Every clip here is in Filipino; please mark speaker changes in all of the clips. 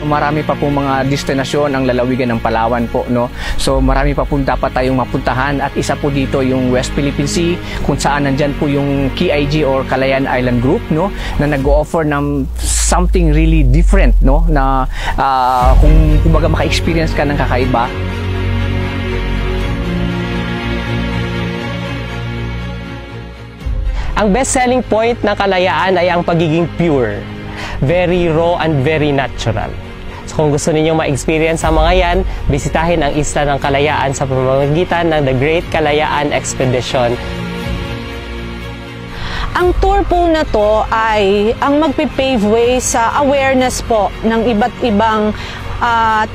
Speaker 1: marami pa po mga destinasyon ang lalawigan ng Palawan po, no? So marami pa po dapat tayong mapuntahan, at isa po dito yung West Philippine Sea, kung saan nandyan po yung KIG or Kalayaan Island Group, no, na nag-o-offer ng something really different, no, na kung kumbaga maka-experience ka ng kakaiba.
Speaker 2: Ang best-selling point ng Kalayaan ay ang pagiging pure, very raw and very natural. So kung gusto ninyong ma-experience ang mga yan, bisitahin ang isla ng Kalayaan sa pamamagitan ng The Great Kalayaan Expedition.
Speaker 3: Ang tour po na to ay ang magpipave way sa awareness po ng iba't ibang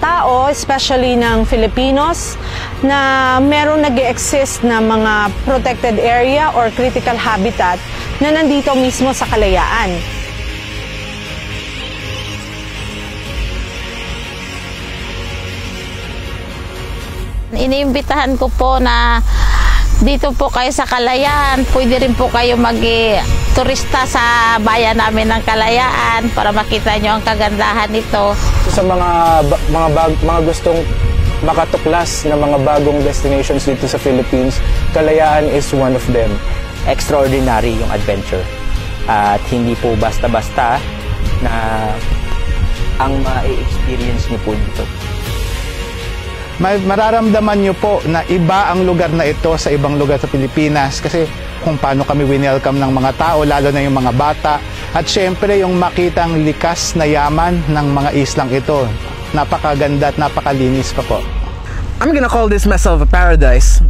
Speaker 3: tao, especially ng Filipinos, na meron nag-exist na mga protected area or critical habitat na nandito mismo sa Kalayaan.
Speaker 4: Iniimbitahan ko po na dito po kayo sa Kalayaan, pwede rin po kayo turista sa bayan namin ng Kalayaan para makita nyo ang kagandahan nito.
Speaker 5: Sa mga gustong makatuklas na mga bagong destinations dito sa Philippines, Kalayaan is one of them.
Speaker 6: Extraordinary yung adventure. At hindi po basta-basta na ang ma-experience nyo po dito.
Speaker 7: Mararamdaman nyo po na iba ang lugar na ito sa ibang lugar sa Pilipinas, kasi kung paano kami winelcome ng mga tao, lalo na yung mga bata, at syempre yung makitang likas na yaman ng mga islang ito. Napakaganda at napakalinis pa po.
Speaker 8: I'm gonna call this myself a paradise.